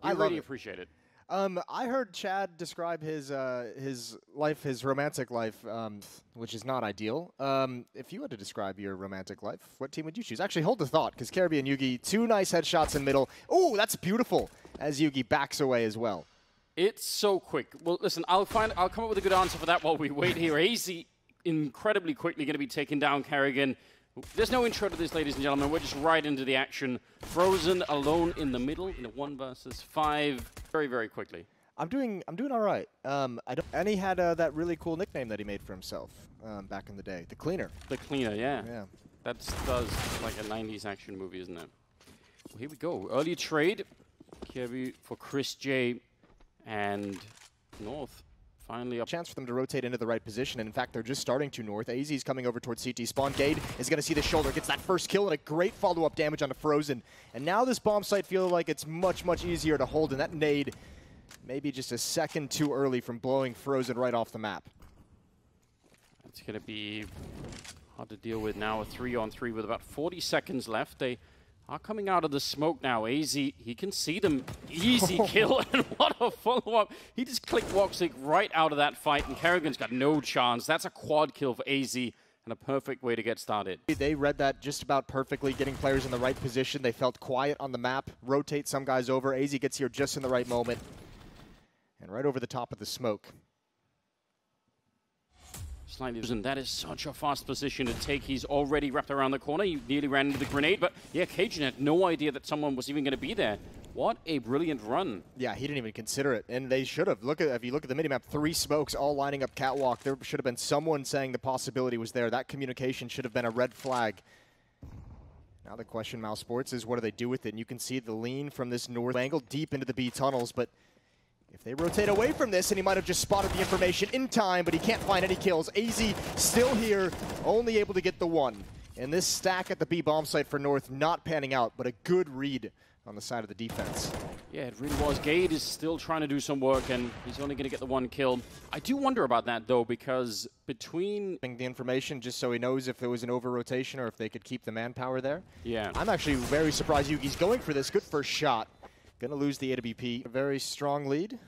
I really appreciate it. I heard Chad describe his life, his romantic life, which is not ideal. If you had to describe your romantic life, what team would you choose? Actually, hold the thought, because Caribbean and Yugi, 2 nice headshots in middle. Oh, that's beautiful, as Yugi backs away as well. It's so quick. Well, listen, I'll come up with a good answer for that while we wait here. AZ incredibly quickly going to be taking down Kerrigan. There's no intro to this, ladies and gentlemen. We're just right into the action. Frozen alone in the middle in a 1 versus 5, very, very quickly. I'm doing all right. And he had that really cool nickname that he made for himself back in the day, the Cleaner. The Cleaner, yeah. Yeah. That does like a 90s action movie, isn't it? Well, here we go. Early trade. Kirby for Chris J and North. Finally up. Chance for them to rotate into the right position, and in fact, they're just starting to North. AZ's coming over towards CT spawn. Gade is going to see the shoulder, gets that first kill, and a great follow-up damage onto Frozen. And now this bomb site feels like it's much, much easier to hold, and that nade maybe just a second too early from blowing Frozen right off the map. It's going to be hard to deal with now, a 3-on-3 with about 40 seconds left. They are coming out of the smoke now. AZ, he can see them. Easy kill, and what a follow-up. He just clicked Woxic right out of that fight, and Kerrigan's got no chance. That's a quad kill for AZ, and a perfect way to get started. They read that just about perfectly, getting players in the right position. They felt quiet on the map, rotate some guys over. AZ gets here just in the right moment, and right over the top of the smoke. Slightly, that is such a fast position to take. He's already wrapped around the corner. He nearly ran into the grenade, but yeah, Cajun had no idea that someone was even going to be there. What a brilliant run. Yeah, he didn't even consider it, and they should have. If you look at the minimap, 3 smokes all lining up catwalk. There should have been someone saying the possibility was there. That communication should have been a red flag. Now the question, Mousesports, is what do they do with it? And you can see the lean from this north angle deep into the B tunnels, but if they rotate away from this, and he might have just spotted the information in time, but he can't find any kills. AZ still here, only able to get the 1. And this stack at the B bomb site for North not panning out, but a good read on the side of the defense. Yeah, it really was. Gade is still trying to do some work, and he's only going to get the 1 kill. I do wonder about that, though, because between the information just so he knows if there was an over-rotation or if they could keep the manpower there. Yeah. I'm actually very surprised Yugi's going for this. Good first shot. Gonna lose the AWP. A very strong lead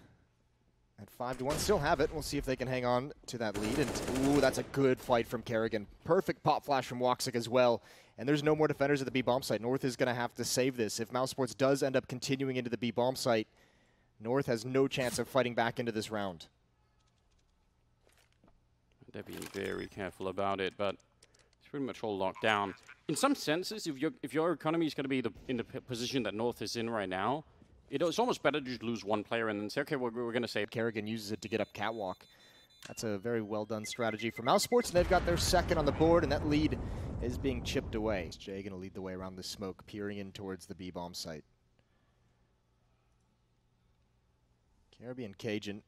at 5-1. Still have it. We'll see if they can hang on to that lead. And ooh, that's a good fight from Kerrigan. Perfect pop flash from Woxic as well. And there's no more defenders at the B bomb site. North is gonna have to save this. If Mousesports does end up continuing into the B bomb site, North has no chance of fighting back into this round. They're being very careful about it, but it's pretty much all locked down. In some senses, if your economy is going to be in the position that North is in right now, it's almost better to just lose 1 player and then say, okay, we're going to save. Kerrigan uses it to get up catwalk. That's a very well-done strategy for Mousesports, and they've got their 2nd on the board, and that lead is being chipped away. Jay going to lead the way around the smoke, peering in towards the B-bomb site. Caribbean Cajun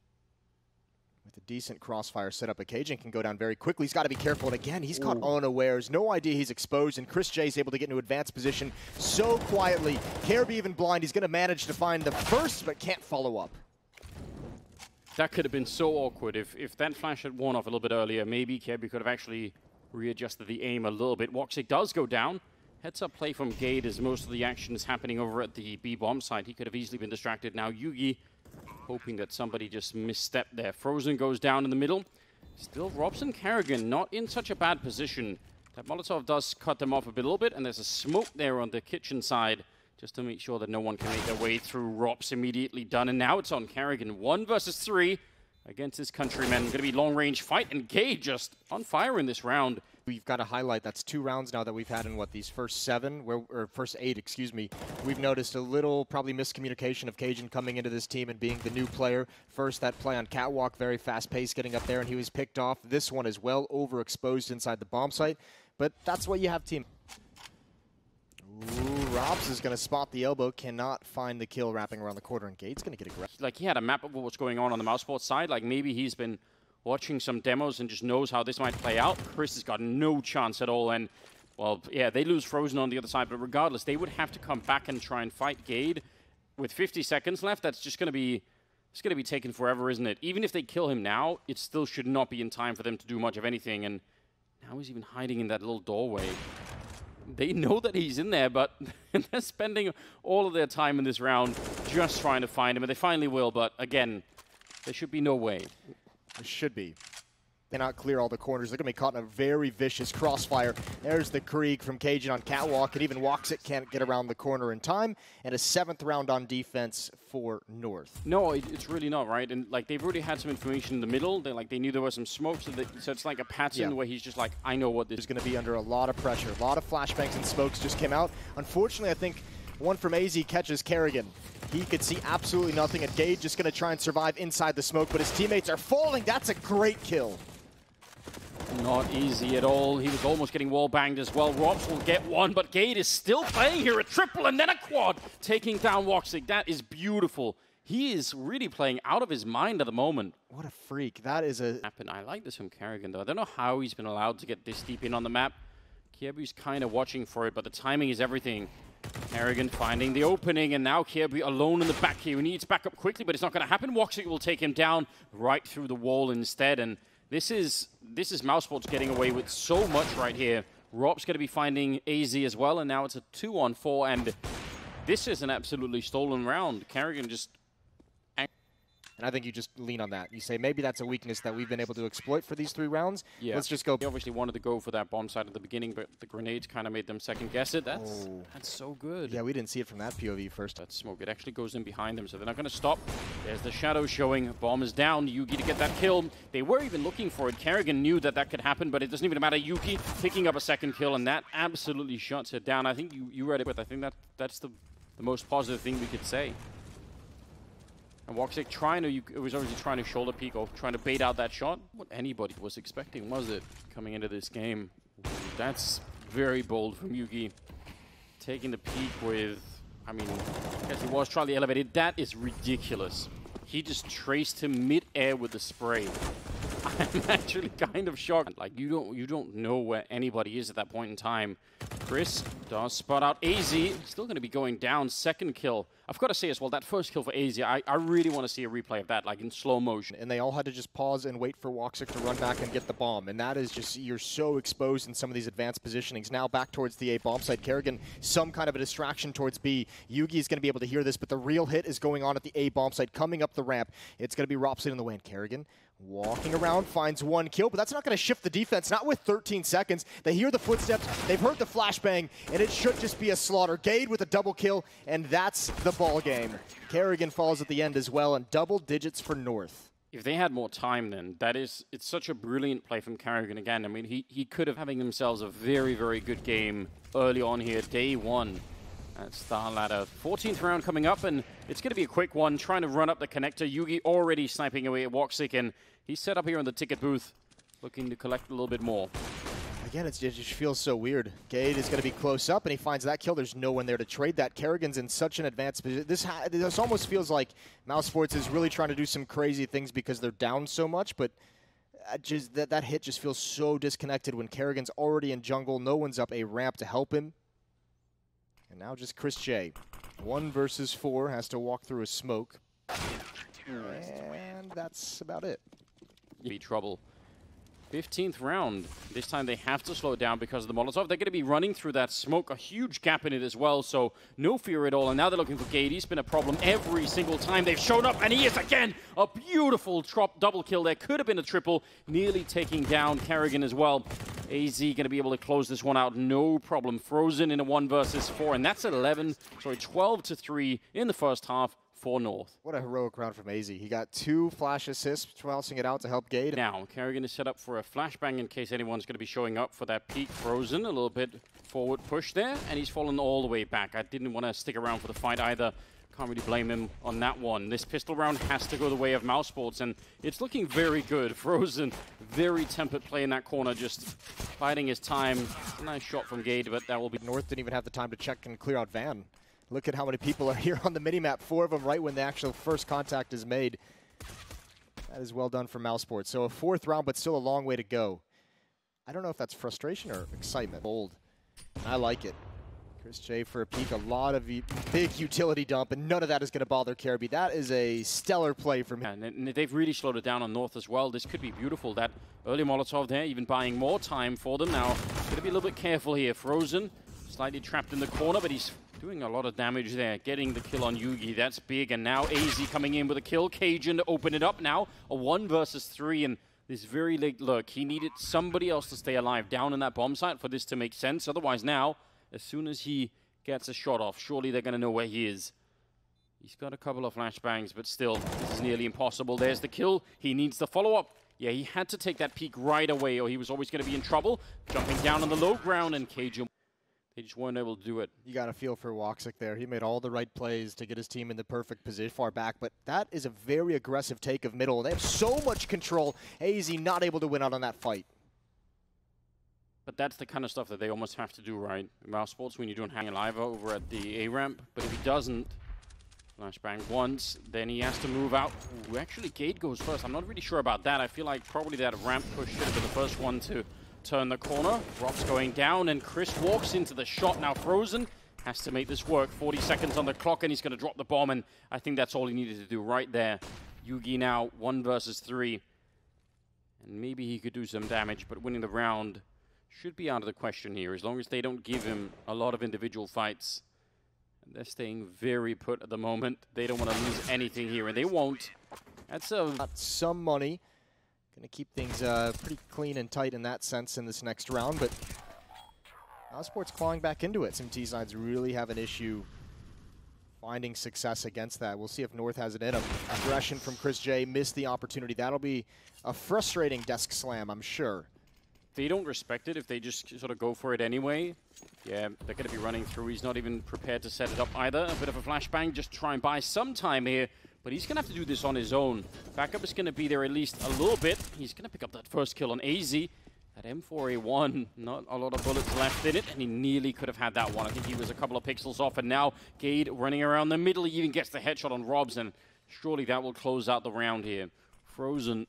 with a decent crossfire setup. But Cajun can go down very quickly. He's got to be careful. And again, he's caught unawares. No idea he's exposed. And Chris J is able to get into advanced position so quietly. Caribbean even blind. He's going to manage to find the first, but can't follow up. That could have been so awkward. If that flash had worn off a little bit earlier, maybe Kirby could have actually readjusted the aim a little bit. Woxic does go down. Heads up play from Gade as most of the action is happening over at the B bomb site. He could have easily been distracted. Now Yugi hoping that somebody just misstepped there. Frozen goes down in the middle. Still Robson Kerrigan not in such a bad position. That Molotov does cut them off a little bit, and there's a smoke there on the kitchen side just to make sure that no one can make their way through. Rob's immediately done, and now it's on Kerrigan. 1 versus 3 against his countrymen. Going to be long-range fight, and Gade just on fire in this round. We've got to highlight that's 2 rounds now that we've had in what, these first 7, or first 8, excuse me. We've noticed a little probably miscommunication of Cajun coming into this team and being the new player. First, that play on catwalk, very fast pace getting up there, and he was picked off. This one is well overexposed inside the bomb site, but that's what you have team. Ooh, Robs is going to spot the elbow, cannot find the kill wrapping around the corner, and Gade's going to get aggressive. Like, he had a map of what's going on the Mousesports side. Like, maybe he's been watching some demos and just knows how this might play out. Chris has got no chance at all, and, well, yeah, they lose Frozen on the other side, but regardless, they would have to come back and try and fight Gade. With 50 seconds left, that's just going to be, it's going to be taken forever, isn't it? Even if they kill him now, it still should not be in time for them to do much of anything, and now he's even hiding in that little doorway. They know that he's in there, but they're spending all of their time in this round just trying to find him, and they finally will, but again, there should be no way. There should be. Cannot clear all the corners. They're going to be caught in a very vicious crossfire. There's the Krieg from Cajun on Catwalk, and even Woxic can't get around the corner in time. And a 7th round on defense for North. No, it's really not, right? And like they've already had some information in the middle. They knew there was some smoke, so it's like a pattern where he's just like, I know what this is going to be under a lot of pressure. A lot of flashbangs and smokes just came out. Unfortunately, I think one from AZ catches Kerrigan. He could see absolutely nothing, and Gage just going to try and survive inside the smoke, but his teammates are falling. That's a great kill. Not easy at all. He was almost getting wall banged as well. Robs will get one, but Gade is still playing here. A triple and then a quad, taking down Woxic. That is beautiful. He is really playing out of his mind at the moment. What a freak. That is a... I like this from Kerrigan, though. I don't know how he's been allowed to get this deep in on the map. Kiebu's kind of watching for it, but the timing is everything. Kerrigan finding the opening, and now Kiebu alone in the back here. He needs back up quickly, but it's not going to happen. Woxic will take him down right through the wall instead, and this is Mousesports getting away with so much right here. Rob's going to be finding AZ as well, and now it's a 2-on-4, and this is an absolutely stolen round. Kerrigan just... And I think you just lean on that. You say, maybe that's a weakness that we've been able to exploit for these 3 rounds. Yeah. Let's just go. They obviously wanted to go for that bomb side at the beginning, but the grenades kind of made them second guess it. That's so good. Yeah, we didn't see it from that POV first. That smoke, it actually goes in behind them, so they're not going to stop. There's the shadow showing. Bomb is down. Yuki to get that kill. They were even looking for it. Kerrigan knew that that could happen, but it doesn't even matter. Yuki picking up a second kill, and that absolutely shuts it down. I think you read it, but I think that's the most positive thing we could say. And Woxic was obviously trying to shoulder peek or trying to bait out that shot. What anybody was expecting, was it, coming into this game? That's very bold from Yugi. Taking the peek with, I mean, I guess he was trying to elevate it. That is ridiculous. He just traced him mid-air with the spray. I'm actually kind of shocked. Like, you don't know where anybody is at that point in time. Chris does spot out AZ. Still going to be going down. Second kill. I've got to say as well, that first kill for AZ, I really want to see a replay of that, like in slow motion. And they all had to just pause and wait for Woxic to run back and get the bomb. And that is just, you're so exposed in some of these advanced positionings. Now back towards the A bomb site. Kerrigan, some kind of a distraction towards B. Yugi is going to be able to hear this, but the real hit is going on at the A bomb site, coming up the ramp. It's going to be Ropson in the way. And Kerrigan walking around, finds 1 kill, but that's not going to shift the defense, not with 13 seconds. They hear the footsteps, they've heard the flashbang, and it should just be a slaughter. Gade with a double kill, and that's the ball game. Kerrigan falls at the end as well, and double digits for North. If they had more time, then it's such a brilliant play from Kerrigan again. I mean, he could have having themselves a very, very good game early on here, day 1. At Star Ladder. 14th round coming up, and it's going to be a quick one, trying to run up the connector. Yugi already sniping away at Woxic, and he's set up here in the ticket booth, looking to collect a little bit more. Again, it just feels so weird. Gade is going to be close up, and he finds that kill. There's no one there to trade that. Kerrigan's in such an advanced position. This almost feels like Mousesports is really trying to do some crazy things because they're down so much, but just that hit just feels so disconnected when Kerrigan's already in jungle. No one's up a ramp to help him. And now just Chris J. 1 versus 4, has to walk through a smoke. And that's about it. Be trouble. 15th round. This time they have to slow it down because of the Molotov. They're going to be running through that smoke, a huge gap in it as well, so no fear at all. And now they're looking for Gade. He's been a problem every single time they've shown up, and he is again a beautiful double kill there. Could have been a triple, nearly taking down Kerrigan as well. AZ going to be able to close this one out, no problem. Frozen in a 1 versus 4, and that's 12-3 in the first half for North. What a heroic round from AZ. He got 2 flash assists, tossing it out to help Gade. Now, Kerrigan is set up for a flashbang in case anyone's going to be showing up for that peak. Frozen, a little bit forward push there, and he's fallen all the way back. I didn't want to stick around for the fight either. Can't really blame him on that one. This pistol round has to go the way of Mousesports, and it's looking very good. Frozen, very tempered play in that corner, just biding his time. Nice shot from Gade, but that will be... North didn't even have the time to check and clear out Van. Look at how many people are here on the minimap. 4 of them right when the actual first contact is made. That is well done for Mousesports. So a 4th round, but still a long way to go. I don't know if that's frustration or excitement. Bold. I like it. Chris J for a peek. A lot of big utility dump, and none of that is going to bother Caribbean. That is a stellar play from him. And they've really slowed it down on North as well. This could be beautiful. That early Molotov there, even buying more time for them. Now, going to be a little bit careful here. Frozen, slightly trapped in the corner, but he's Doing a lot of damage there, getting the kill on Yugi, that's big, and now AZ coming in with a kill. Cajun to open it up now, a 1 versus 3, and this very late look, he needed somebody else to stay alive down in that bomb site for this to make sense. Otherwise now, as soon as he gets a shot off, surely they're going to know where he is. He's got a couple of flashbangs, but still, this is nearly impossible. There's the kill, he needs the follow-up. Yeah, he had to take that peek right away or he was always going to be in trouble. Jumping down on the low ground, and Cajun, they just weren't able to do it. You got to feel for Woxic there. He made all the right plays to get his team in the perfect position far back, but that is a very aggressive take of middle. They have so much control. AZ not able to win out on that fight. But that's the kind of stuff that they almost have to do, right? Mousesports, when you don't hang alive over at the A ramp. But if he doesn't, flashbang once, then he has to move out. Ooh, actually, Gade goes first. I'm not really sure about that. I feel like probably that ramp push should have been the first one to turn the corner. Rob's going down, and Chris walks into the shot. Now Frozen has to make this work. 40 seconds on the clock, and he's going to drop the bomb, and I think that's all he needed to do right there. Yugi now 1 versus 3. And maybe he could do some damage, but winning the round should be out of the question here, as long as they don't give him a lot of individual fights. And they're staying very put at the moment. They don't want to lose anything here, and they won't. That's some money. Going to keep things pretty clean and tight in that sense in this next round, but Mousesports clawing back into it. Some T-sides really have an issue finding success against that. We'll see if North has it in them. Aggression from Chris J, missed the opportunity. That'll be a frustrating desk slam, I'm sure. They don't respect it if they just sort of go for it anyway. Yeah, they're going to be running through. He's not even prepared to set it up either. A bit of a flashbang just to try and buy some time here. But he's going to have to do this on his own. Backup is going to be there at least a little bit. He's going to pick up that first kill on AZ. That M4A1, not a lot of bullets left in it, and he nearly could have had that one. I think he was a couple of pixels off, and now Gade running around the middle. He even gets the headshot on Robs, and surely that will close out the round here. Frozen.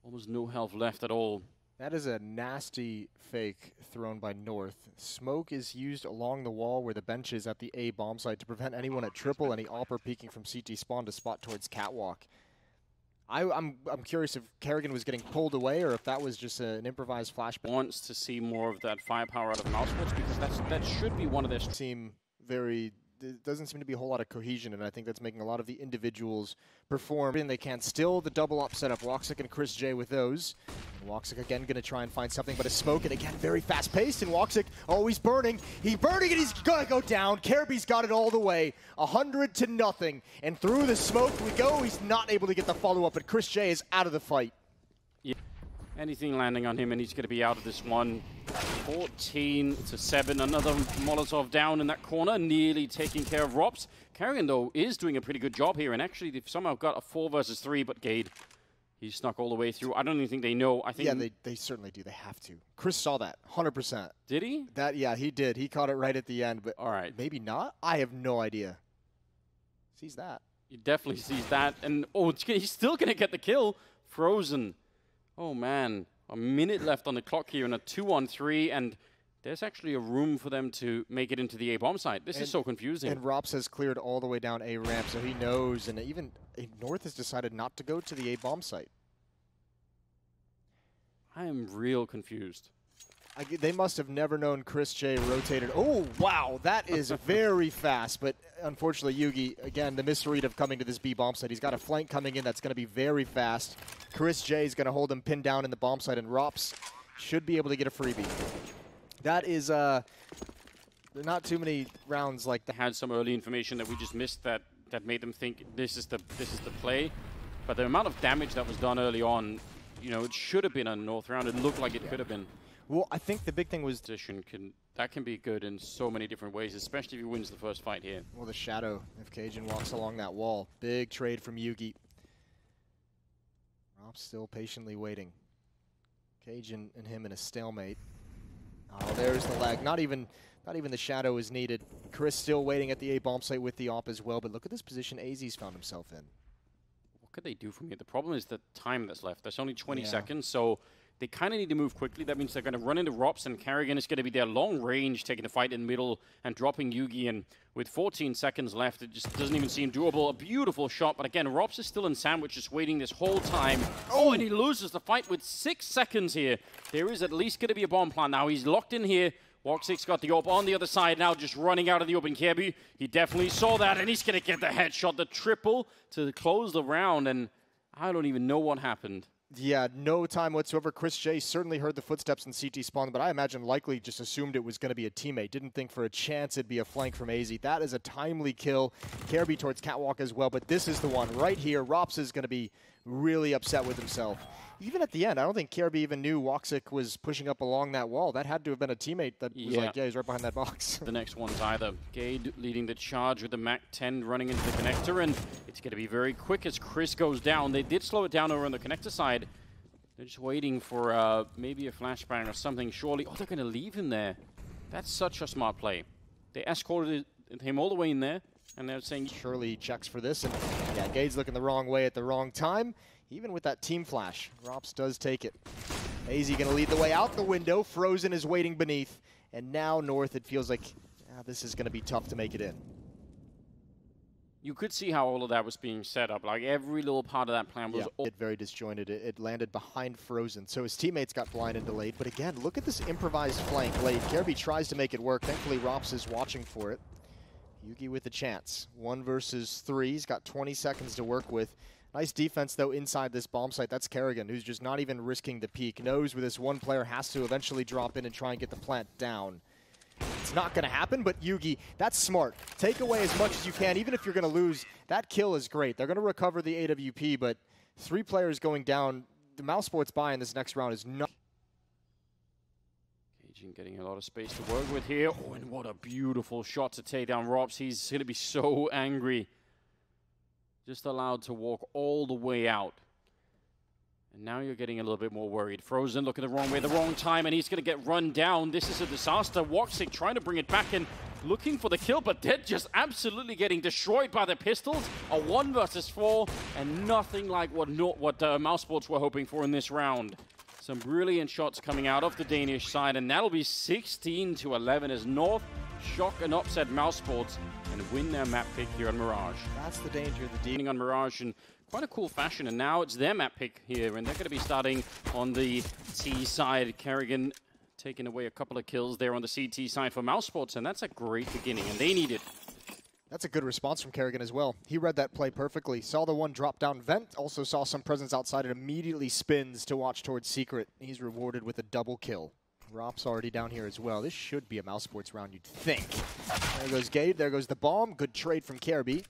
Almost no health left at all. That is a nasty fake thrown by North. Smoke is used along the wall where the bench is at the A bomb site to prevent anyone at triple, any AWPer peeking from CT spawn to spot towards Catwalk. I'm curious if Kerrigan was getting pulled away or if that was just an improvised flashback. Wants to see more of that firepower out of Mousesports, because that should be one of their... Seem very... There doesn't seem to be a whole lot of cohesion, and I think that's making a lot of the individuals perform. And they can still the double up setup. Woxic and Chris J with those. And Woxic again going to try and find something, but a smoke, and again very fast paced. And Woxic, oh, he's burning. He's burning, and he's going to go down. Carby's got it all the way, 100-0, and through the smoke we go. He's not able to get the follow up, but Chris J is out of the fight. Yeah. Anything landing on him, and he's going to be out of this one. 14-7, another Molotov down in that corner, nearly taking care of Rops. Kerrigan, though, is doing a pretty good job here, and actually they've somehow got a 4 versus 3, but Gade, he snuck all the way through. I don't even think they know. I think yeah, they certainly do. They have to. Chris saw that, 100%. Did he? Yeah, he did. He caught it right at the end, but all right, maybe not? I have no idea. Sees that. He definitely sees that, and oh, he's still going to get the kill. Frozen. Oh, man. A minute left on the clock here and a 2-on-3, and there's actually a room for them to make it into the A bomb site. This is so confusing. And Rops has cleared all the way down A ramp, so he knows, and even North has decided not to go to the A bomb site. I am real confused. They must have never known Chris J rotated. Oh, wow, that is very fast. But unfortunately, Yugi, again, the misread of coming to this B bomb site. He's got a flank coming in that's going to be very fast. Chris J is going to hold him pinned down in the bomb site, and Rops should be able to get a freebie. That is not too many rounds like that. Had some early information that we just missed that made them think this is the play. But the amount of damage that was done early on, you know, it should have been a North round. It looked like it could have been. Well, I think the big thing was... That can be good in so many different ways, especially if he wins the first fight here. Well, the shadow, if Cajun walks along that wall. Big trade from Yugi. Rob's still patiently waiting. Cajun and him in a stalemate. Oh, there's the lag. Not even the shadow is needed. Chris still waiting at the A bomb site with the op as well, but look at this position AZ's found himself in. What could they do from here? The problem is the time that's left. There's only 20 seconds, so... They kind of need to move quickly. That means they're going to run into Rops, and Kerrigan is going to be there long range, taking the fight in the middle and dropping Yugi. And with 14 seconds left, it just doesn't even seem doable. A beautiful shot, but again, Rops is still in sandwich, just waiting this whole time. Oh, and he loses the fight with 6 seconds here. There is at least going to be a bomb plant now. He's locked in here. Woxic's got the AWP on the other side now, just running out of the open. Kirby, he definitely saw that, and he's going to get the headshot, the triple to close the round, and I don't even know what happened. Yeah, no time whatsoever. Chris J certainly heard the footsteps in CT spawn, but I imagine likely just assumed it was going to be a teammate. Didn't think for a chance it'd be a flank from AZ. That is a timely kill. Kirby towards Catwalk as well, but this is the one right here. Rops is going to be really upset with himself. Even at the end, I don't think Kirby even knew Woxic was pushing up along that wall. That had to have been a teammate that was like, yeah, he's right behind that box. The next one's either Gade leading the charge with the MAC-10 running into the connector, and it's going to be very quick as Chris goes down. They did slow it down over on the connector side. They're just waiting for maybe a flashbang or something, surely. Oh, they're going to leave him there. That's such a smart play. They escorted him all the way in there, and they're saying... Surely he checks for this, and yeah, Gade's looking the wrong way at the wrong time. Even with that team flash, Rops does take it. AZ going to lead the way out the window. Frozen is waiting beneath. And now North, it feels like this is going to be tough to make it in. You could see how all of that was being set up. Like, every little part of that plan was... very disjointed. It landed behind Frozen. So his teammates got blind and delayed. But again, look at this improvised flank late. Kirby tries to make it work. Thankfully, Rops is watching for it. Yugi with a chance. 1 versus 3. He's got 20 seconds to work with. Nice defense, though, inside this bomb site. That's Kerrigan, who's just not even risking the peek. Knows where this one player has to eventually drop in and try and get the plant down. It's not going to happen, but Yugi, that's smart. Take away as much as you can, even if you're going to lose. That kill is great. They're going to recover the AWP, but 3 players going down. The Mousesports buy in this next round is not... Cajun getting a lot of space to work with here. Oh, and what a beautiful shot to take down Rops. He's going to be so angry. Just allowed to walk all the way out. And now you're getting a little bit more worried. Frozen looking the wrong way, the wrong time, and he's going to get run down. This is a disaster. Woxic trying to bring it back in, looking for the kill, but they're just absolutely getting destroyed by the pistols. A 1 versus 4, and nothing like what Mousesports were hoping for in this round. Some brilliant shots coming out of the Danish side, and that'll be 16-11 as North shock and upset Mousesports and win their map pick here on Mirage. That's the danger of the dealing on Mirage in quite a cool fashion, and now it's their map pick here, and they're going to be starting on the T side. Kerrigan taking away a couple of kills there on the CT side for Mousesports, and that's a great beginning, and they need it. That's a good response from Kerrigan as well. He read that play perfectly. Saw the one drop down vent, also saw some presence outside and immediately spins to watch towards Secret. He's rewarded with a double kill. Rops already down here as well. This should be a Mousesports round, you'd think. There goes Gade, there goes the bomb. Good trade from Kirby.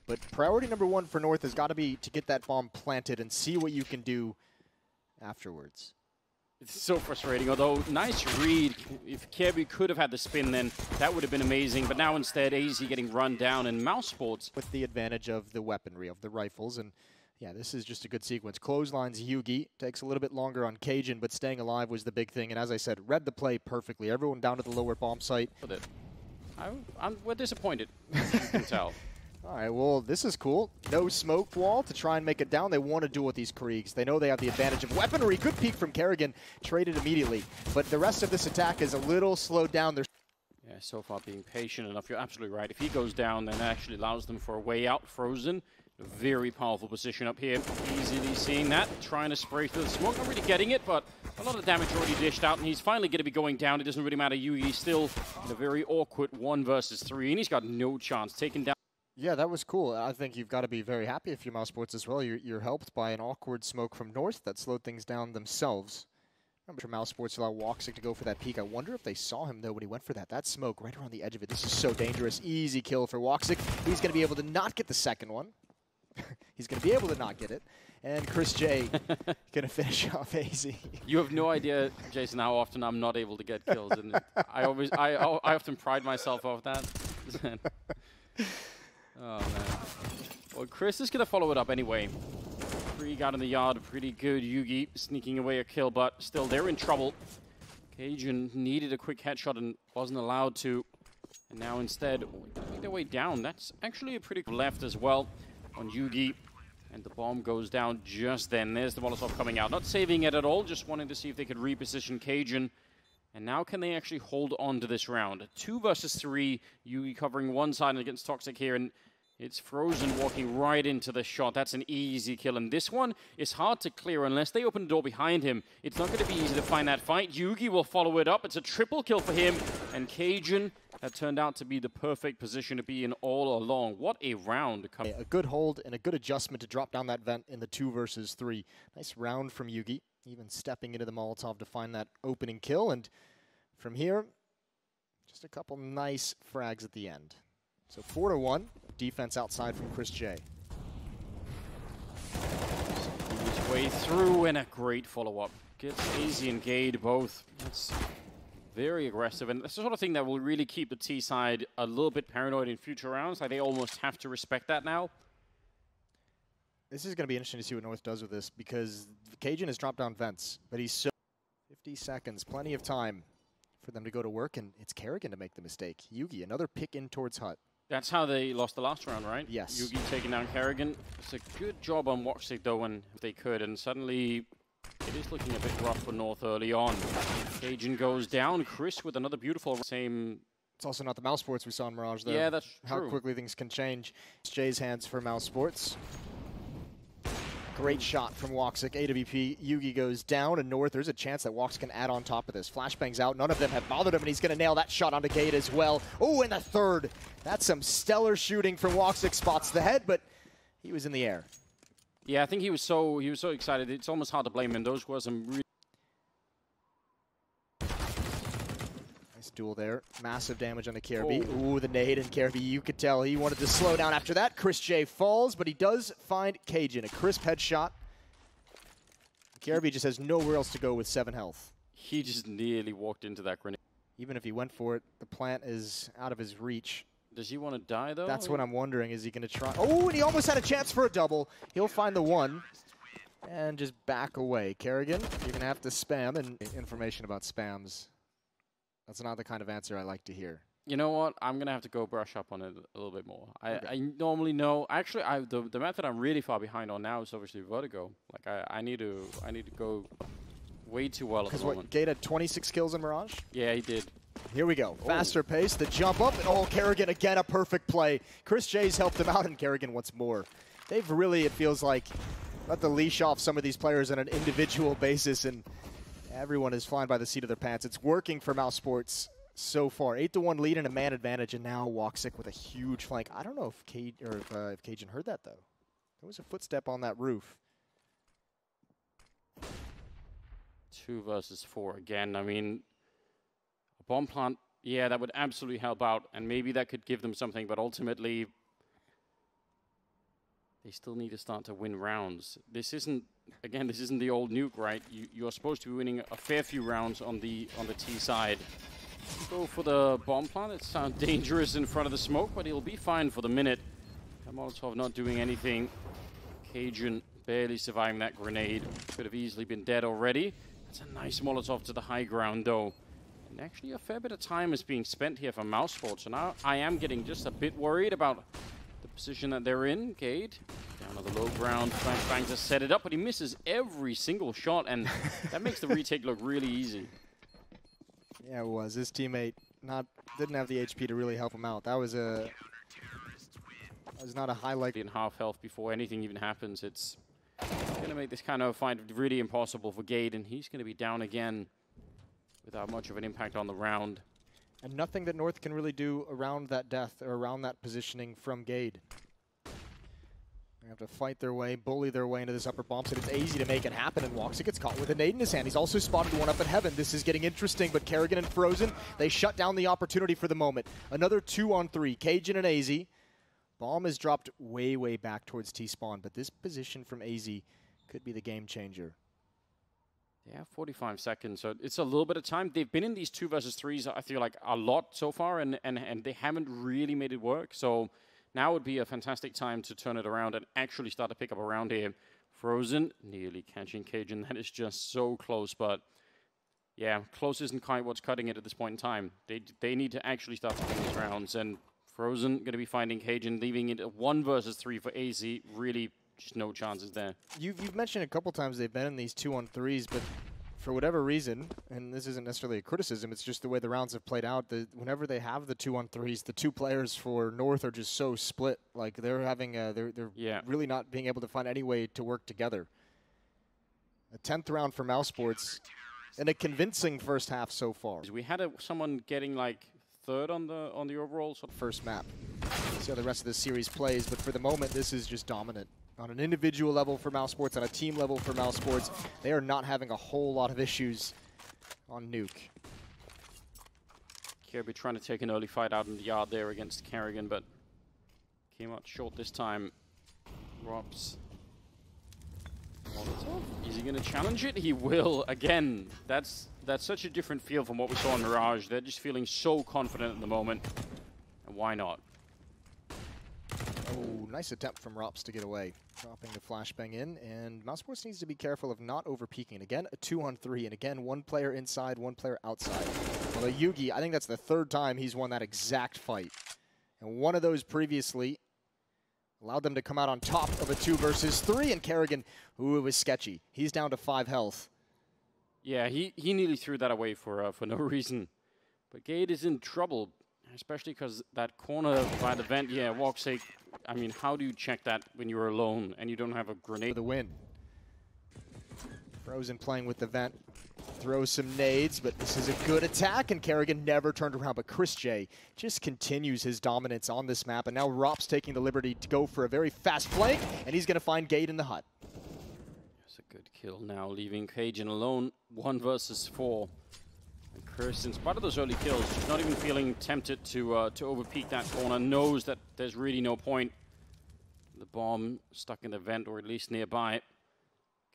But priority number 1 for North has got to be to get that bomb planted and see what you can do afterwards. It's so frustrating, although nice read. If Kirby could have had the spin, then that would have been amazing. But now instead, AZ getting run down, and Mousesports with the advantage of the weaponry, of the rifles. And yeah, this is just a good sequence. Clotheslines Yugi. Takes a little bit longer on Cajun, but staying alive was the big thing. And as I said, read the play perfectly. Everyone down to the lower bomb site. We're disappointed, as you can tell. All right, well, this is cool. No smoke wall to try and make it down. They want to duel with these Kriegs. They know they have the advantage of weaponry. Good peek from Kerrigan. Traded immediately. But the rest of this attack is a little slowed down. Yeah, so far being patient enough. You're absolutely right. If he goes down, then that actually allows them for a way out. Frozen. A very powerful position up here. Easily seeing that. Trying to spray through the smoke. Not really getting it, but a lot of damage already dished out. And he's finally going to be going down. It doesn't really matter. Yugi's still in a very awkward 1 versus 3. And he's got no chance. Taken down. Yeah, that was cool. I think you've got to be very happy if you're Mousesports as well. You're helped by an awkward smoke from North that slowed things down themselves. Remember, Mousesports allowed Woxic to go for that peek. I wonder if they saw him, though, when he went for that. That smoke right around the edge of it. This is so dangerous. Easy kill for Woxic. He's going to be able to not get the second one. He's going to be able to not get it. And Chris J going to finish off AZ. You have no idea, Jason, how often I'm not able to get kills. And I often pride myself off that. Oh, man. Well, Chris is going to follow it up anyway. Krieg out in the yard, pretty good. Yugi sneaking away a kill, but still, they're in trouble. Cajun needed a quick headshot and wasn't allowed to. And now instead, make their way down. That's actually a pretty good left as well on Yugi. And the bomb goes down just then. There's the Molotov coming out. Not saving it at all, just wanting to see if they could reposition Cajun. And now can they actually hold on to this round? 2 versus 3. Yugi covering one side against Toxic here. And It's Frozen walking right into the shot. That's an easy kill. And this one is hard to clear unless they open the door behind him. It's not going to be easy to find that fight. Yugi will follow it up. It's a triple kill for him. And Cajun, that turned out to be the perfect position to be in all along. What a round. A good hold and a good adjustment to drop down that vent in the 2 versus 3. Nice round from Yugi, even stepping into the Molotov to find that opening kill. And from here, just a couple nice frags at the end. So 4-1, defense outside from Chris J. His way through and a great follow-up. Gets AZ and Gade both. That's very aggressive, and that's the sort of thing that will really keep the T side a little bit paranoid in future rounds. Like, they almost have to respect that now. This is going to be interesting to see what North does with this, because Cajun has dropped down vents, but he's so 50 seconds, plenty of time for them to go to work, and it's Kerrigan to make the mistake. Yugi, another pick in towards Hut. That's how they lost the last round, right? Yes. Yugi taking down Kerrigan. It's a good job on Woxic, though, when they could, and suddenly it is looking a bit rough for North early on. Cajun goes down. Chris with another beautiful same. It's also not the Mousesports we saw in Mirage, though. Yeah, that's how true. Quickly things can change. It's Jay's hands for Mousesports. Great shot from Woxic. AWP, Yugi goes down, and North, there's a chance that Wox can add on top of this. Flashbang's out. None of them have bothered him, and he's going to nail that shot onto Gate as well. Oh, and the third. That's some stellar shooting from Woxic. Spots the head, but he was in the air. Yeah, I think he was so excited. It's almost hard to blame him. Those were some really nice duel there. Massive damage on the Caribbean. Oh. Ooh, the nade, and Caribbean, you could tell he wanted to slow down after that. Chris J falls, but he does find Cajun. A crisp headshot. Caribbean just has nowhere else to go with 7 health. He just nearly walked into that grenade. Even if he went for it, the plant is out of his reach. Does he want to die, though? That's what I'm wondering. Is he going to try? Oh, and he almost had a chance for a double. He'll find the 1 and just back away. Kerrigan, you're going to have to spam, and information about spams. That's not the kind of answer I like to hear. You know what? I'm going to have to go brush up on it a little bit more. Okay. I normally know. Actually, the method I'm really far behind on now is obviously Vertigo. Like, I need to go way too well at the moment. Because what, Gate had 26 kills in Mirage? Yeah, he did. Here we go. Faster pace, the jump up, and oh, Kerrigan again, a perfect play. Chris J's helped him out, and Kerrigan wants more. They've really, it feels like, let the leash off some of these players on an individual basis, and everyone is flying by the seat of their pants. It's working for Mousesports so far. 8-1 lead and a man advantage, and now Woxic with a huge flank. I don't know if Cajun heard that, though. There was a footstep on that roof. 2 versus 4 again. I mean, a bomb plant, yeah, that would absolutely help out, and maybe that could give them something, but ultimately, they still need to start to win rounds. This isn't, again, this isn't the old nuke, right? You're supposed to be winning a fair few rounds on the T side. Go for the bomb plant. It sounds dangerous in front of the smoke, but he'll be fine for the minute. Molotov not doing anything. Cajun barely surviving that grenade. Could have easily been dead already. That's a nice Molotov to the high ground, though. And actually, a fair bit of time is being spent here for Mousesports. So now I am getting just a bit worried about the position that they're in. Gade down to the low ground. Flashbang to set it up, but he misses every single shot, and that makes the retake look really easy. Yeah, it was. His teammate didn't have the HP to really help him out. That was not a highlight. In half health before anything even happens. It's going to make this kind of fight really impossible for Gade, and he's going to be down again without much of an impact on the round. And nothing that North can really do around that death or around that positioning from Gade. They have to fight their way, bully their way into this upper bomb set. It's easy to make it happen, and Woxic gets caught with a nade in his hand. He's also spotted 1 up in heaven. This is getting interesting, but Kerrigan and Frozen, they shut down the opportunity for the moment. Another 2-on-3, Cajun and AZ. Bomb is dropped way, way back towards T-spawn, but this position from AZ could be the game changer. Yeah, 45 seconds, so it's a little bit of time. They've been in these 2 versus 3s, I feel like, a lot so far, and they haven't really made it work. So now would be a fantastic time to turn it around and actually start to pick up a round here. Frozen nearly catching Cajun. That is just so close, but yeah, close isn't quite what's cutting it at this point in time. They need to actually start to win these rounds, and Frozen going to be finding Cajun, leaving it at 1 versus 3 for AZ. Really, just no chances there. You've mentioned a couple times they've been in these 2-on-3s, but for whatever reason, and this isn't necessarily a criticism, it's just the way the rounds have played out. Whenever they have the 2-on-3s, the two players for North are just so split. Like they're having, they're really not being able to find any way to work together. A 10th round for Mousesports, and a convincing first half so far. We had someone getting like third on the overall first map. See how the rest of the series plays, but for the moment, this is just dominant. On an individual level for Mousesports, on a team level for Mousesports, they are not having a whole lot of issues on Nuke. Kirby trying to take an early fight out in the yard there against Kerrigan, but came out short this time. Robs. Is he going to challenge it? He will. Again, that's such a different feel from what we saw in Mirage. They're just feeling so confident at the moment. And why not? Oh, nice attempt from Rops to get away. Dropping the flashbang in, and Mousesports needs to be careful of not over-peaking. Again, a 2-on-3, and again, one player inside, one player outside. Although Yugi, I think that's the third time he's won that exact fight. And one of those previously allowed them to come out on top of a 2 versus 3, and Kerrigan, ooh, it was sketchy. He's down to 5 health. Yeah, he nearly threw that away for no reason. But Gade is in trouble, especially because that corner by the vent, yeah, walk's sake. I mean, how do you check that when you're alone and you don't have a grenade? For the win. Frozen playing with the vent. Throws some nades, but this is a good attack, and Kerrigan never turned around. But Chris J just continues his dominance on this map, and now Rops taking the liberty to go for a very fast flank, and he's going to find Gade in the hut. That's a good kill now, leaving Cajun alone, 1 versus 4. And Chris, in spite of those early kills, just not even feeling tempted to overpeak that corner, knows that there's really no point. The bomb stuck in the vent, or at least nearby.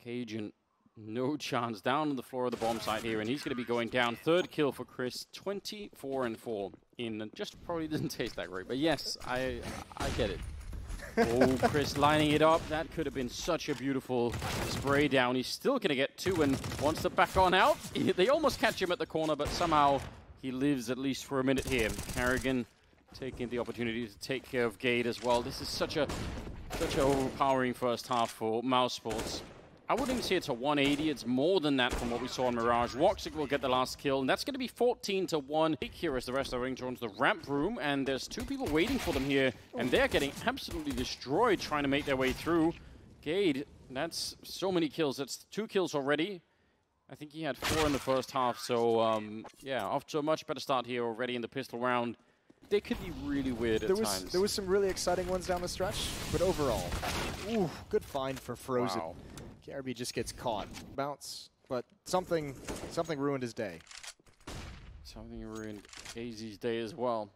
Cajun, no chance, down on the floor of the bomb site here, and he's going to be going down. 3rd kill for Chris, 24-4 in, just probably doesn't taste that great, but yes, I get it. Oh, Chris lining it up. That could have been such a beautiful spray down. He's still going to get 2 and wants to back on out. They almost catch him at the corner, but somehow he lives at least for a minute here. Kerrigan taking the opportunity to take care of Gade as well. This is such an overpowering first half for Mousesports. I wouldn't even say it's a 180. It's more than that from what we saw in Mirage. Woxic will get the last kill, and that's going to be 14-1. Here as the rest of the ring joins the ramp room, and there's 2 people waiting for them here, and they're getting absolutely destroyed trying to make their way through. Gade, that's so many kills. That's 2 kills already. I think he had 4 in the first half, so yeah, off to a much better start here already in the pistol round. They could be really weird at times. There was some really exciting ones down the stretch, but overall, ooh, good find for Frozen. Wow. KRB just gets caught. Bounce, but something ruined his day. Something ruined AZ's day as well.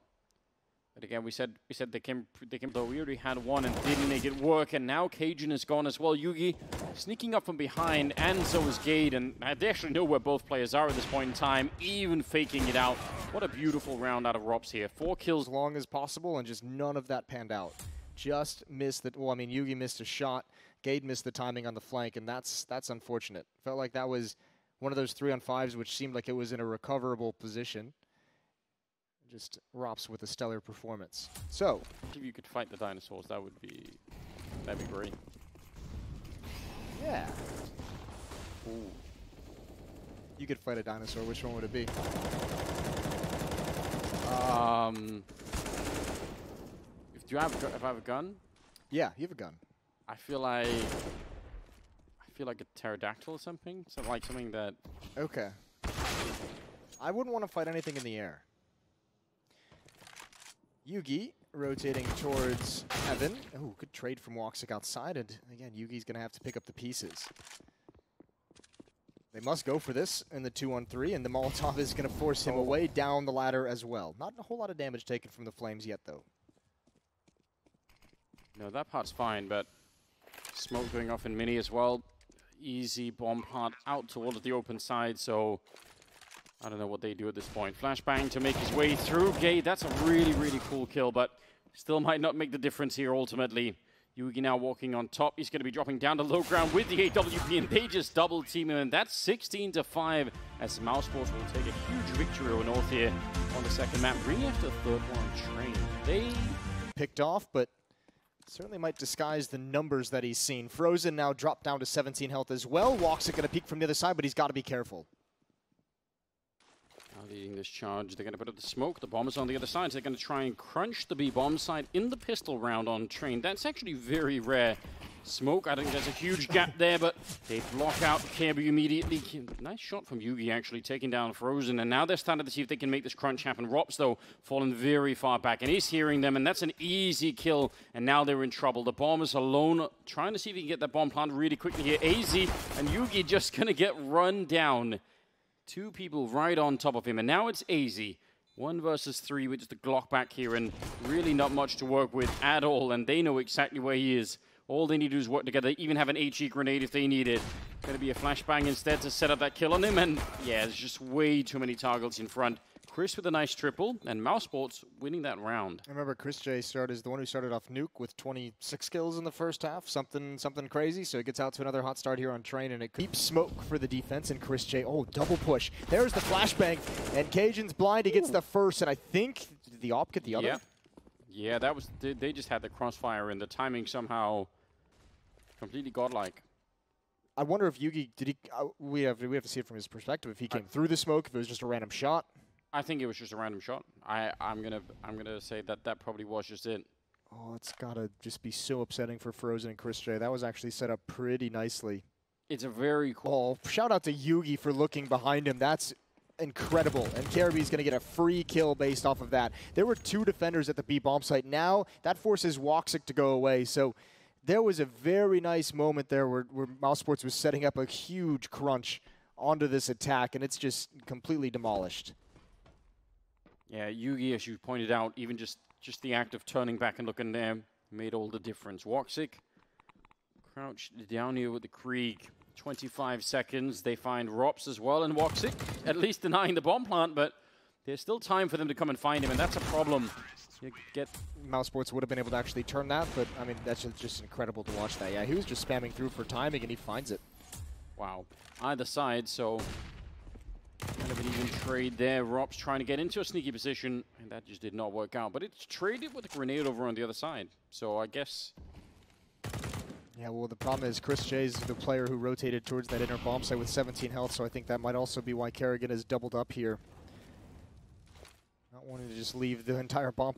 But again, we said they came though we already had 1 and didn't make it work, and now Cajun is gone as well. Yugi sneaking up from behind, and so is Gade, and they actually know where both players are at this point in time, even faking it out. What a beautiful round out of Rops here. 4 kills. As long as possible, and just none of that panned out. Just missed the, well, I mean, Yugi missed a shot. Gade missed the timing on the flank, and that's unfortunate. Felt like that was one of those 3-on-5s which seemed like it was in a recoverable position. Just Rops with a stellar performance. So, if you could fight the dinosaurs, that'd be great. Yeah. Ooh. You could fight a dinosaur. Which one would it be? If I have a gun? Yeah, you have a gun. I feel like a pterodactyl or something. Something that. Okay. I wouldn't want to fight anything in the air. Yugi rotating towards Heaven. Oh, good trade from Woxic outside, and again, Yugi's going to have to pick up the pieces. They must go for this in the 2-on-3, and the Molotov is going to force him away down the ladder as well. Not a whole lot of damage taken from the flames yet, though. No, that part's fine, but smoke going off in mini as well. Easy bomb part out towards the open side, so I don't know what they do at this point. Flashbang to make his way through. Gade, that's a really, really cool kill, but still might not make the difference here ultimately. Yugi now walking on top. He's going to be dropping down to low ground with the AWP, and they just double team him, and that's 16-5 as Mousesports will take a huge victory over North here on the second map. Bringing after the 3rd one train. They picked off, but Certainly might disguise the numbers that he's seen. Frozen now dropped down to 17 health as well. Walks are going to peek from the other side, but he's got to be careful. Now leading this charge, they're going to put up the smoke. The bomb is on the other side, so they're going to try and crunch the B-bomb side in the pistol round on Train. That's actually very rare. Smoke, I think there's a huge gap there, but they block out Kirby immediately. Nice shot from Yugi, actually, taking down Frozen. And now they're starting to see if they can make this crunch happen. Rops, though, falling very far back, and he's hearing them, and that's an easy kill. And now they're in trouble. The bomb is alone, trying to see if he can get that bomb planted really quickly here. AZ and Yugi just going to get run down. Two people right on top of him, and now it's AZ. 1 versus 3 with just the Glock back here, and really not much to work with at all, and they know exactly where he is. All they need to do is work together. They even have an HE grenade if they need it. Going to be a flashbang instead to set up that kill on him, and yeah, there's just way too many targets in front. Chris with a nice triple, and Mousesports winning that round. I remember Chris J is the one who started off Nuke with 26 kills in the first half, something crazy. So he gets out to another hot start here on Train, and it keeps smoke for the defense. And Chris J, oh, double push. There's the flashbang, and Cajun's blind. He gets the first, and I think did the op get the other. Yeah, that was they just had the crossfire, and the timing somehow completely godlike. I wonder if Yugi did he. We have to see it from his perspective. If he came through the smoke, if it was just a random shot. I think it was just a random shot. I'm gonna say that probably was just it. Oh, it's gotta just be so upsetting for Frozen and Chris J. That was actually set up pretty nicely. It's a very cool. Oh, shout out to Yugi for looking behind him. That's incredible. And Caribbe's going to get a free kill based off of that. There were 2 defenders at the B bomb site. Now that forces Woxic to go away. So there was a very nice moment there where Mousesports was setting up a huge crunch onto this attack, and it's just completely demolished. Yeah, Yugi, as you pointed out, even just the act of turning back and looking there made all the difference. Woxic crouched down here with the Krieg. 25 seconds. They find Rops as well, and Woxic at least denying the bomb plant, but there's still time for them to come and find him, and that's a problem. You get Mousesports would have been able to actually turn that, but I mean, that's just incredible to watch that. Yeah, he was just spamming through for timing, and he finds it. Wow. Either side, so kind of an even trade there. Rops trying to get into a sneaky position, and that just did not work out. But it's traded with a grenade over on the other side, so I guess. Yeah, well, the problem is Chris J's the player who rotated towards that inner bomb site with 17 health, so I think that might also be why Kerrigan is doubled up here. Not wanting to just leave the entire bomb.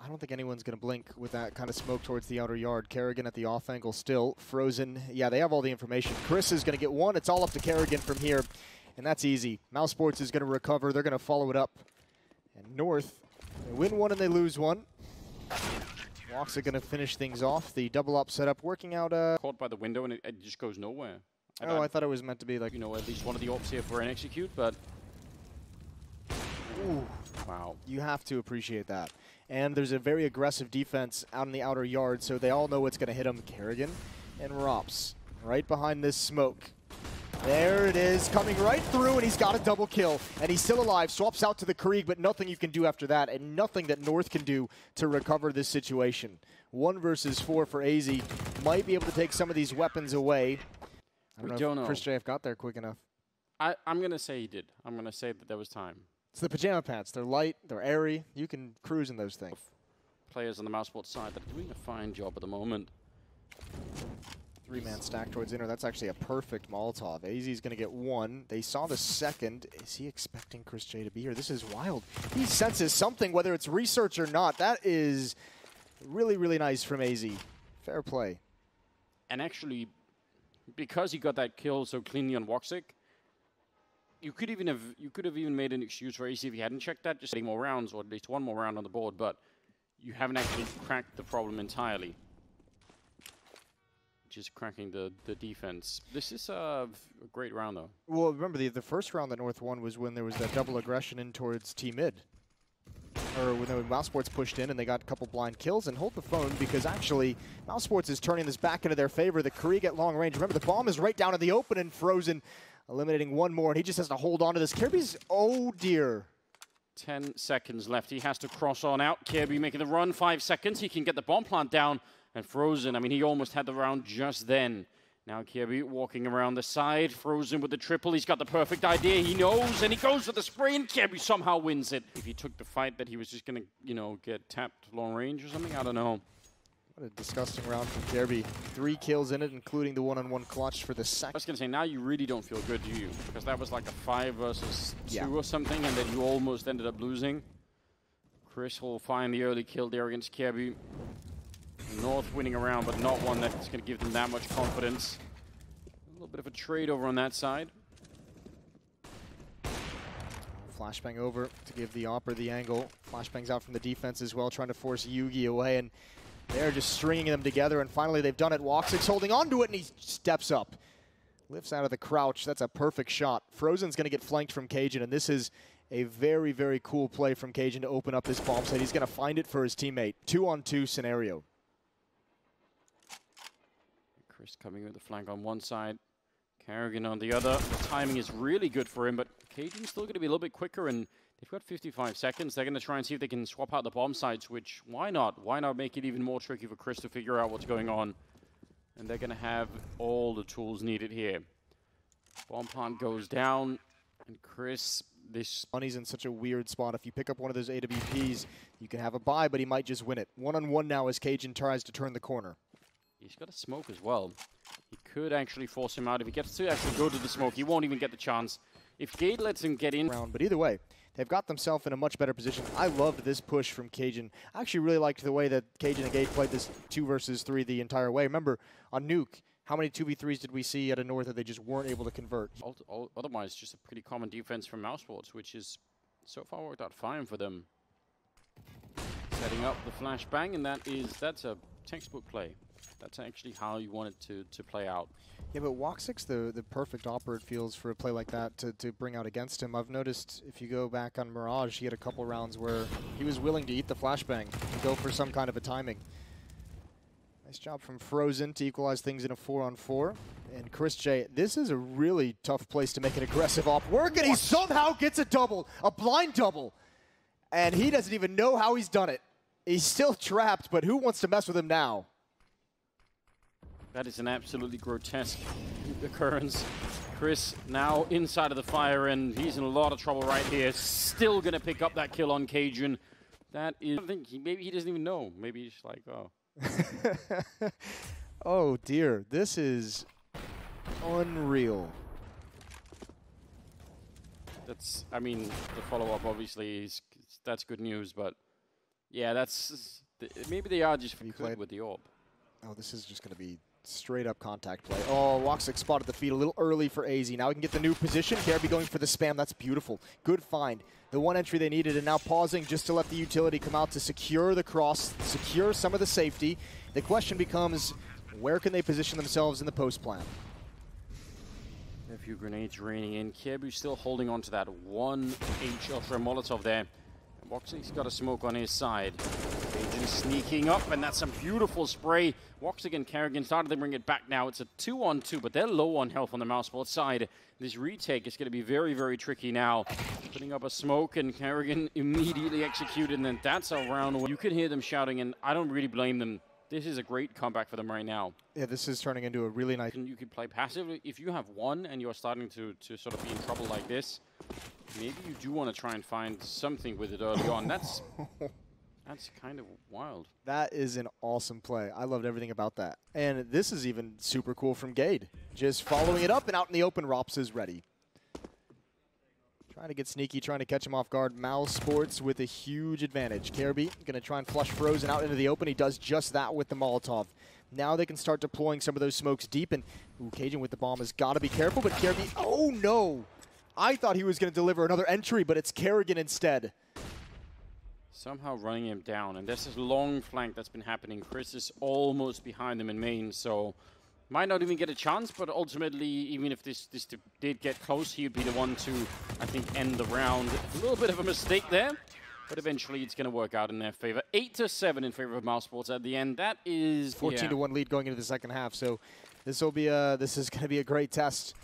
I don't think anyone's going to blink with that kind of smoke towards the outer yard. Kerrigan at the off angle still. Frozen. Yeah, they have all the information. Chris is going to get one. It's all up to Kerrigan from here, and that's easy. Mousesports is going to recover. They're going to follow it up. And North, they win one and they lose one. Walks are going to finish things off. The double up setup working out. Caught by the window, and it just goes nowhere. I thought it was meant to be like, you know, at least one of the ops here for an execute, but. Ooh. Wow. You have to appreciate that. And there's a very aggressive defense out in the outer yard, so they all know what's going to hit them. Kerrigan and Rops right behind this smoke. There it is, coming right through, and he's got a double kill. And he's still alive, swaps out to the Krieg, but nothing you can do after that, and nothing that North can do to recover this situation. 1 versus 4 for AZ. Might be able to take some of these weapons away. I don't know if Chris JF got there quick enough. I'm going to say he did. I'm going to say that there was time. It's the pajama pants. They're light, they're airy. You can cruise in those things. Players on the Mousesports side that are doing a fine job at the moment. 3-man stack towards inner. That's actually a perfect Molotov. AZ's going to get 1. They saw the second. Is he expecting Chris J to be here? This is wild. He senses something, whether it's research or not. That is really, really nice from AZ. Fair play. And actually, because he got that kill so cleanly on Woxic, you could have even made an excuse for AC if you hadn't checked that, just 8 more rounds, or at least 1 more round on the board, but you haven't actually cracked the problem entirely. Just cracking the defense. This is a great round, though. Well, remember, the first round that North won was when there was that double aggression in towards T-mid. Or when Mousesports pushed in and they got a couple blind kills. And hold the phone, because actually Mousesports is turning this back into their favor. The Krieg at long range. Remember, the bomb is right down in the open, and Frozen eliminating 1 more, and he just has to hold on to this. Kirby's, oh dear. 10 seconds left. He has to cross on out. Kirby making the run. 5 seconds. He can get the bomb plant down. And Frozen, I mean, he almost had the round just then. Now Kirby walking around the side. Frozen with the triple. He's got the perfect idea. He knows, and he goes for the spray, and Kirby somehow wins it. If he took the fight that he was just going to, you know, get tapped long range or something, I don't know. What a disgusting round from Kirby. 3 kills in it, including the one-on-one clutch for the second. I was going to say, now you really don't feel good, do you? Because that was like a 5 versus 2 Yeah. or something, and then you almost ended up losing. Chris will find the early kill there against Kirby. North winning around, but not one that's going to give them that much confidence. A little bit of a trade over on that side. Flashbang over to give the Opera the angle. Flashbang's out from the defense as well, trying to force Yugi away, and they're just stringing them together, and finally they've done it. Woxic's holding onto it, and he steps up. Lifts out of the crouch. That's a perfect shot. Frozen's going to get flanked from Cajun, and this is a very, very cool play from Cajun to open up this bomb site. He's going to find it for his teammate. 2-on-2 scenario. Chris coming with the flank on one side, Kerrigan on the other. The timing is really good for him, but Cajun's still going to be a little bit quicker, and they've got 55 seconds. They're going to try and see if they can swap out the bomb sites, which, why not? Why not make it even more tricky for Chris to figure out what's going on? And they're going to have all the tools needed here. Bomb plant goes down, and Chris, this... Money's in such a weird spot. If you pick up one of those AWPs, you can have a buy, but he might just win it. 1-on-1 now as Cajun tries to turn the corner. He's got a smoke as well. He could actually force him out. If he gets to actually go to the smoke, he won't even get the chance. If Gade lets him get in... But either way, they've got themselves in a much better position. I loved this push from Cajun. I actually really liked the way that Cajun and Gade played this 2 versus 3 the entire way. Remember, on Nuke, how many 2v3s did we see at a North that they just weren't able to convert? Otherwise, just a pretty common defense from Mousesports, which is so far worked out fine for them. Setting up the flashbang, and that's a textbook play. That's actually how you want it to play out. Yeah, but Woxic's the perfect operator, it feels, for a play like that to bring out against him. I've noticed if you go back on Mirage, he had a couple rounds where he was willing to eat the flashbang and go for some kind of a timing. Nice job from Frozen to equalize things in a 4-on-4. And Chris J, this is a really tough place to make an aggressive op work, and he somehow gets a double, a blind double. And he doesn't even know how he's done it. He's still trapped, but who wants to mess with him now? That is an absolutely grotesque occurrence. Chris now inside of the fire, and he's in a lot of trouble right here. Still going to pick up that kill on Cajun. That is, I think maybe he doesn't even know. Maybe he's like, oh. Oh dear, this is unreal. That's, I mean, the follow-up obviously that's good news, but yeah, that's maybe they are just good with the orb. Oh, this is just going to be straight up contact play. Oh, Woxic spotted the feed a little early for AZ. Now we can get the new position. Kirby going for the spam. That's beautiful. Good find. The one entry they needed, and now pausing just to let the utility come out to secure the cross, secure some of the safety. The question becomes, where can they position themselves in the post plan? A few grenades raining in. Kirby still holding on to that 1H Ultra Molotov there. Woxic's got a smoke on his side. Cajun sneaking up, and that's some beautiful spray. Woxic and Kerrigan started to bring it back now. It's a 2-on-2, but they're low on health on the Mousesports side. This retake is going to be very, very tricky now. Putting up a smoke, and Kerrigan immediately executed, and then that's a round away. You can hear them shouting, and I don't really blame them. This is a great comeback for them right now. Yeah, this is turning into a really nice... You can play passively. If you have one and you're starting to sort of be in trouble like this, maybe you do want to try and find something with it early on. That's kind of wild. That is an awesome play. I loved everything about that. And this is even super cool from Gade. Just following it up and out in the open, Rops is ready. Trying to get sneaky, trying to catch him off guard. Mousesports with a huge advantage. Kirby going to try and flush Frozen out into the open. He does just that with the Molotov. Now they can start deploying some of those smokes deep. And ooh, Cajun with the bomb has got to be careful. But Kirby, oh no! I thought he was going to deliver another entry, but it's Kerrigan instead. Somehow running him down. And there's this long flank that's been happening. Chris is almost behind them in main, so... might not even get a chance, but ultimately, even if this did get close, he would be the one to, I think, end the round. A little bit of a mistake there, but eventually it's going to work out in their favor. 8-7 in favor of Mousesports at the end. That is 14-1 lead going into the second half. So this is going to be a great test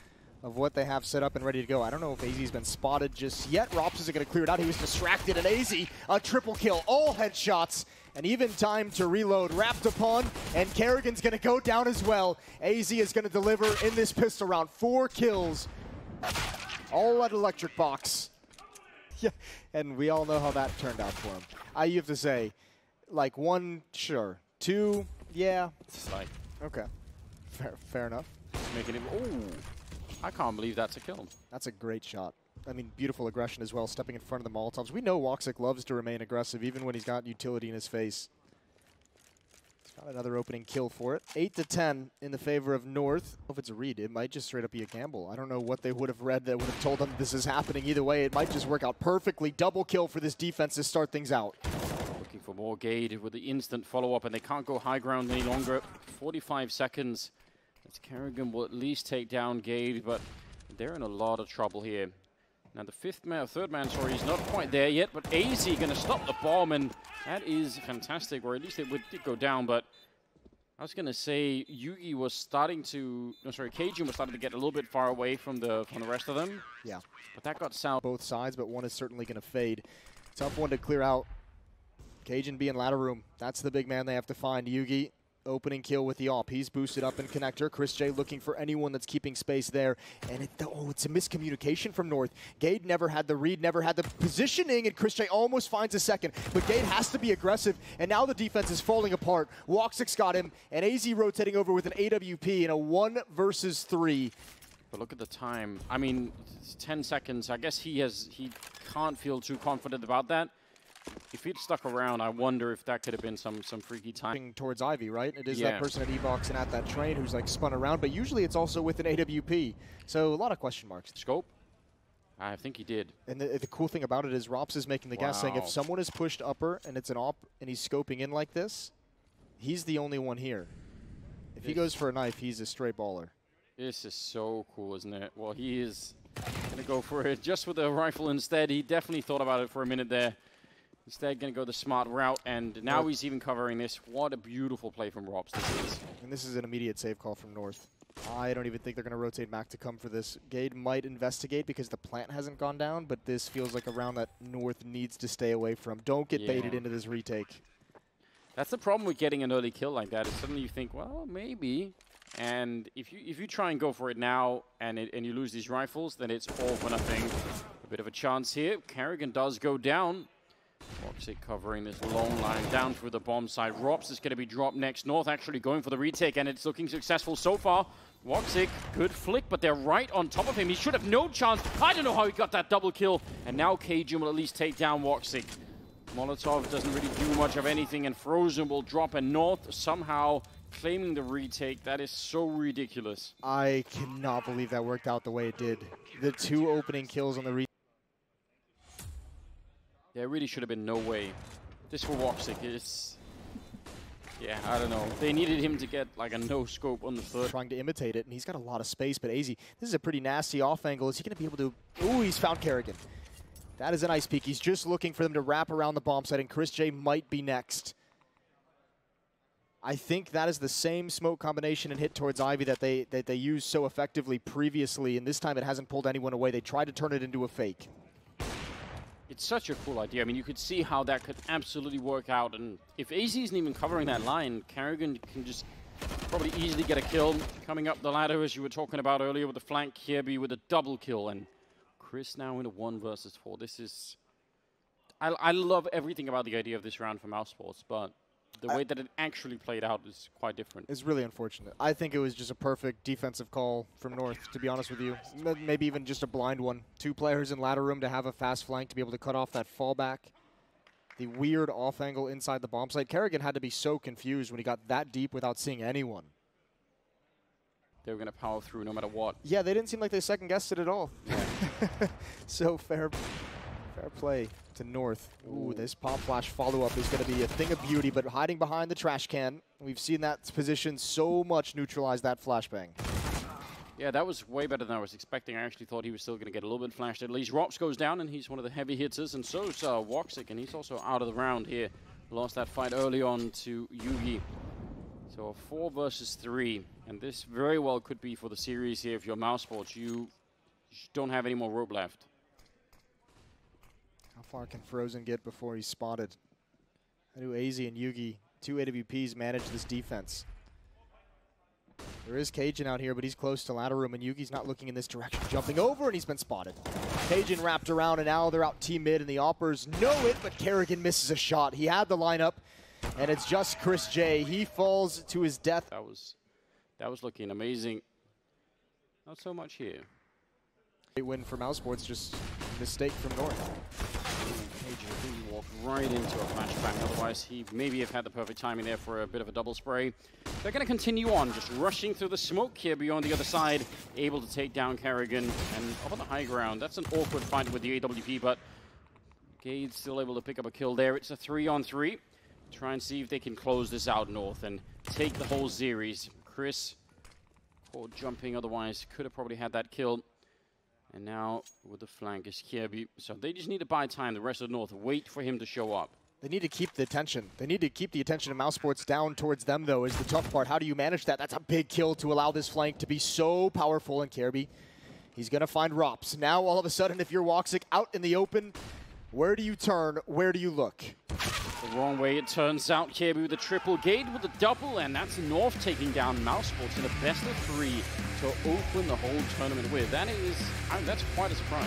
of what they have set up and ready to go. I don't know if AZ's been spotted just yet. Rops isn't going to clear it out. He was distracted, and AZ, a triple kill, all headshots. And even time to reload wrapped upon, and Kerrigan's going to go down as well. AZ is going to deliver in this pistol round. 4 kills, all at Electric Box. Yeah, and we all know how that turned out for him. You have to say, like, 1, sure. 2, Yeah. It's like, Okay. Fair enough. making it. Oh, I can't believe that's a kill. That's a great shot. I mean, beautiful aggression as well, stepping in front of the Molotovs. We know Woxic loves to remain aggressive, even when he's got utility in his face. He's got another opening kill for it. 8-10 in the favor of North. If it's a read, it might just straight up be a gamble. I don't know what they would have read that would have told them this is happening. Either way, it might just work out perfectly. Double kill for this defense to start things out. Looking for more Gade with the instant follow-up, and they can't go high ground any longer. 45 seconds. As Kerrigan will at least take down Gade, but they're in a lot of trouble here. Now the third man, he's not quite there yet, but AZ going to stop the bomb, and that is fantastic, or at least it did go down, but I was going to say Yugi was starting to, Cajun was starting to get a little bit far away from the rest of them. Yeah. But that got south. Both sides, but one is certainly going to fade. Tough one to clear out. Cajun being ladder room. That's the big man they have to find. Yugi, opening kill with the AWP. He's boosted up in connector. Chris J looking for anyone that's keeping space there. And it's a miscommunication from North. Gade never had the read, never had the positioning, and Chris J almost finds a second. But Gade has to be aggressive, and now the defense is falling apart. Woxic's got him, and AZ rotating over with an AWP in a 1 versus 3. But look at the time. I mean, it's 10 seconds. I guess he can't feel too confident about that. If he'd stuck around, I wonder if that could have been some freaky time. Towards Ivy, right? It is that person at Evox and at that train who's like spun around, but usually it's also with an AWP. So a lot of question marks. Scope? I think he did. And the cool thing about it is Rops is making the guess, saying if someone is pushed upper and it's an AWP and he's scoping in like this, he's the only one here. If he goes for a knife, he's a straight baller. This is so cool, isn't it? Well, he is going to go for it just with a rifle instead. He definitely thought about it for a minute there. Instead, going to go the smart route, and now he's even covering this. What a beautiful play from Rops this is. And this is an immediate save call from North. I don't even think they're going to rotate Mac to come for this. Gade might investigate because the plant hasn't gone down, but this feels like a round that North needs to stay away from. Don't get baited into this retake. That's the problem with getting an early kill like that, is suddenly you think, well, maybe. And if you try and go for it now and you lose these rifles, then it's all for nothing. A bit of a chance here. Kerrigan does go down. Woxic covering this long line down through the bomb side. Rops is going to be dropped next. North actually going for the retake, and it's looking successful so far. Woxic, good flick, but they're right on top of him. He should have no chance. I don't know how he got that double kill. And now Cajun will at least take down Woxic. Molotov doesn't really do much of anything, and Frozen will drop, and North somehow claiming the retake. That is so ridiculous. I cannot believe that worked out the way it did. The 2 opening kills on the retake. There really should have been no way. This for Woxic is... Yeah, I don't know. They needed him to get like a no-scope on the third. Trying to imitate it, and he's got a lot of space, but AZ, this is a pretty nasty off angle. Is he going to be able to... Ooh, he's found Kerrigan. That is a nice peek. He's just looking for them to wrap around the bomb site, and Chris J might be next. I think that is the same smoke combination and hit towards Ivy that they used so effectively previously, and this time it hasn't pulled anyone away. They tried to turn it into a fake. It's such a cool idea. I mean, you could see how that could absolutely work out. And if AZ isn't even covering that line, Kerrigan can just probably easily get a kill. Coming up the ladder, as you were talking about earlier, with the flank Kirby with a double kill. And Chris now in a 1 versus 4. This is... I love everything about the idea of this round for Mousesports, but the way that it actually played out is quite different. It's really unfortunate. I think it was just a perfect defensive call from North, to be honest with you. Maybe even just a blind one. 2 players in ladder room to have a fast flank to be able to cut off that fallback. The weird off angle inside the bomb site. Kerrigan had to be so confused when he got that deep without seeing anyone. They were going to power through no matter what. Yeah, they didn't seem like they second-guessed it at all. So fair play to North. Ooh, this pop flash follow-up is going to be a thing of beauty, but hiding behind the trash can. We've seen that position so much neutralize that flashbang. Yeah, that was way better than I was expecting. I actually thought he was still going to get a little bit flashed. At least Rops goes down, and he's one of the heavy hitters, and so is Woxic, and he's also out of the round here. Lost that fight early on to Yugi. So a 4 versus 3, and this very well could be for the series here if you're Mousesports. You don't have any more rope left. How far can Frozen get before he's spotted? How do AZ and Yugi, 2 AWPs, manage this defense? There is Cajun out here, but he's close to ladder room, and Yugi's not looking in this direction. Jumping over, and he's been spotted. Cajun wrapped around, and now they're out T-mid, and the Oppers know it, but Kerrigan misses a shot. He had the lineup. and it's just Chris J. He falls to his death. That was looking amazing. Not so much here. Great win for Mousesports, just a mistake from North. He walked right into a flashbang. Otherwise, he maybe have had the perfect timing there for a bit of a double spray. They're going to continue on, just rushing through the smoke here beyond the other side, able to take down Kerrigan. And up on the high ground, that's an awkward fight with the AWP, but Gade's still able to pick up a kill there. It's a 3-on-3. Try and see if they can close this out, North, and take the whole series. Chris, poor jumping, otherwise could have probably had that kill. And now with the flank is Kjærby. So they just need to buy time, the rest of the North, wait for him to show up. They need to keep the attention. They need to keep the attention of Mousesports down towards them, though, is the tough part. How do you manage that? That's a big kill to allow this flank to be so powerful. And Kjærby, he's going to find Rops. Now, all of a sudden, if you're Woxic out in the open, where do you turn? Where do you look? The wrong way, it turns out. Kjærby with a triple, Gade with a double, and that's North taking down Mousesports in a best of 3 to open the whole tournament with. That is, that's quite a surprise.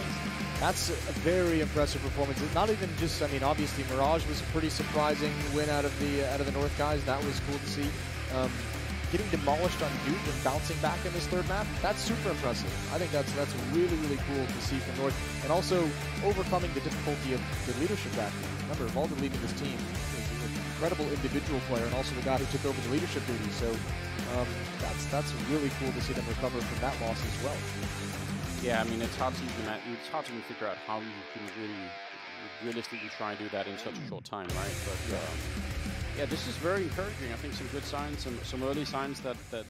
That's a very impressive performance. It's not even just, I mean, obviously Mirage was a pretty surprising win out of the North guys. That was cool to see. Getting demolished on Duke and bouncing back in this third map, that's super impressive. I think that's really, really cool to see from North. And also overcoming the difficulty of the leadership back. Remember, Valder leading this team is an incredible individual player and also the guy who took over the leadership duties. So that's really cool to see them recover from that loss as well. Yeah, I mean, it's hard to even figure out how you can really realistically try and do that in such a short time, right? But yeah, this is very encouraging. I think some good signs, some early signs that